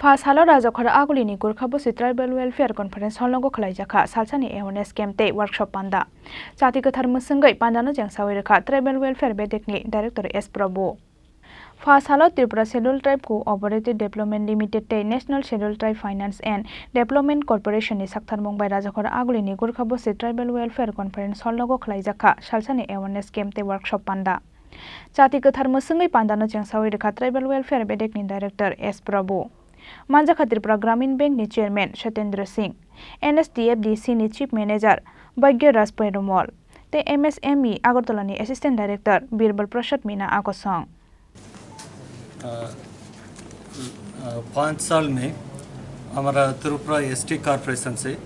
First halo Rajakhara Agulini Gurkhabusi Tribal Welfare Conference Holongo Khlaijaka Salsani Awareness Camp Day Workshop Panda. Chati Kathar Musungai Pandano Jangsawiraka Tribal Welfare Bedekni Director S. Prabhu. First halo Tripura Scheduled Tribe Co-operative Development Limited Day National Scheduled Tribe Finance and Development Corporation ni Sakthar Mumbai Rajakhara Agulini Gurkhabusi Tribal Welfare Conference Holongo Khlaijaka Salsani Awareness Camp Day Workshop Panda. Chati Kathar Musungai Pandano Jangsawiraka Tribal Welfare Bedekni Director S. Prabhu. Manja Tripura Gramin Bank ni Chairman Shatendra Singh, NSDFDC ni Chief Manager Bhagya Raj Perumal, te MSME Agartala ni Assistant Director Birbal Prasad Meena Akosong. 5 साल में हमारा Tripura ST corporation से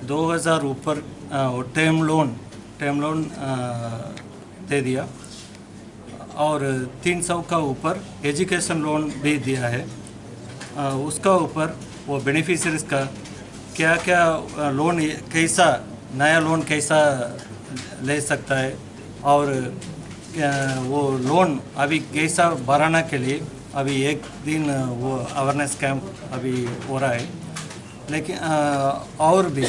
2000 ऊपर term loan दे दिया और 300 का ऊपर education loan भी दिया है। उसका ऊपर वो बेनिफिशियरीज का क्या क्या लोन कैसा नया लोन कैसा ले सकता है और वो लोन अभी कैसा भराना के लिए अभी एक दिन वो अवेयरनेस कैंप अभी हो रहा है। लेकिन और भी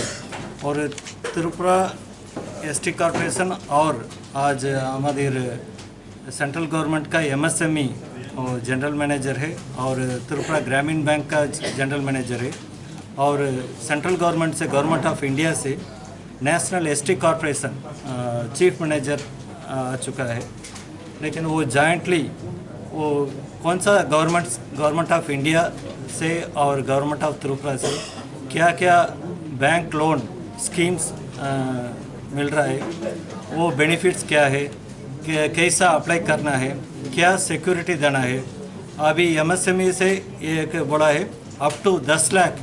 और त्रिपुरा एसटी कॉर्पोरेशन और आज हमारे सेंट्रल गवर्नमेंट का MSME जनरल मैनेजर है और त्रिपुरा ग्रामीण बैंक का जनरल मैनेजर है और सेंट्रल गवर्नमेंट से गवर्नमेंट ऑफ इंडिया से national ST corporation chief manager आ चुका है। लेकिन वो जॉइंटली वो कौन सा गवर्नमेंट ऑफ इंडिया से और गवर्नमेंट ऑफ त्रिपुरा से क्या क्या बैंक लोन स्कीम्स मिल रहा है, वो बेनिफिट्स क्या है, कैसा अप्लाई करना है, क्या सिक्योरिटी देना है। अभी MSME से एक बड़ा है अप टू 10 लाख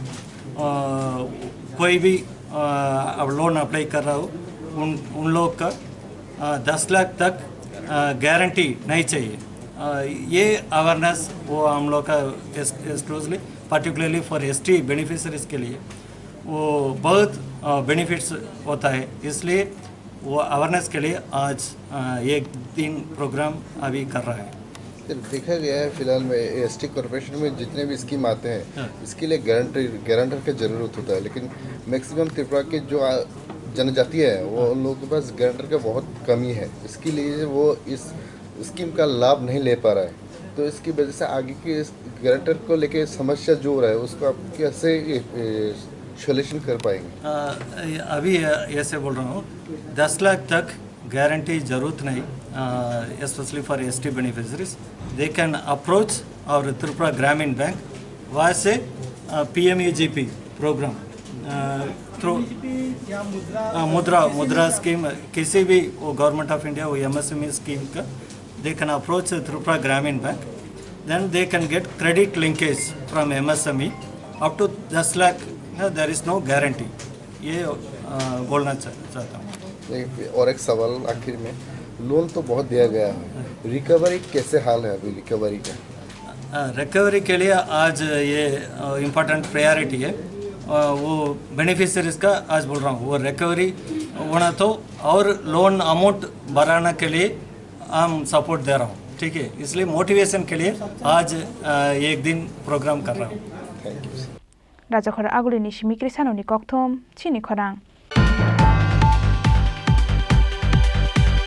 कोई भी अब लोन अप्लाई कर रहा हो उन लोग का 10 लाख तक गारंटी नहीं चाहिए। ये अवेयरनेस वो हम लोग का exclusively particularly for ST beneficiaries के लिए वो बहुत बेनिफिट्स होता है। इसलिए वो अवेयरनेस के लिए आज एक दिन प्रोग्राम अभी कर रहा है। देखा गया है फिलहाल में एसटी कॉर्पोरेशन में जितने भी स्कीम आते हैं इसके लिए गारंटर की ज़रूरत होता है, लेकिन मैक्सिमम त्रिपुरा के जो जनजाति है वो उन लोगों के पास गारंटर का बहुत कमी है। इसके लिए वो इस स्कीम का लाभ नहीं ले पा रहा है, तो इसकी वजह से आगे की गारंटर को लेके समस्या जो हो रहा है उसको आप कैसे सोल्यूशन कर पाएंगे? अभी ऐसे बोल रहा हूँ 10 लाख तक गारंटी ज़रूरत नहीं, specially for ST beneficiaries they can approach और त्रिपुरा ग्रामीण बैंक वहाँ से PMUGP program through Mudra scheme किसी भी वो गवर्नमेंट ऑफ इंडिया वो MSME स्कीम का they can approach Tripura Gramin Bank, then they can get credit linkage from MSME up to 10 lakh. There is no guarantee. ये बोलना चाहता हूँ। और एक सवाल आखिर में, लोन तो बहुत दिया गया है, रिकवरी कैसे हाल है अभी रिकवरी का? रिकवरी के लिए आज ये इम्पोर्टेंट प्रायोरिटी है। वो बेनिफिशरीज का आज बोल रहा हूँ वो रिकवरी होना तो और लोन अमाउंट बढ़ाने के लिए हम सपोर्ट दे रहा हूँ, ठीक है। इसलिए मोटिवेशन के लिए आज एक दिन प्रोग्राम कर रहा हूँ। Rajakhara Agulini Shimikri Sanoni Kokthom Chini Khorang.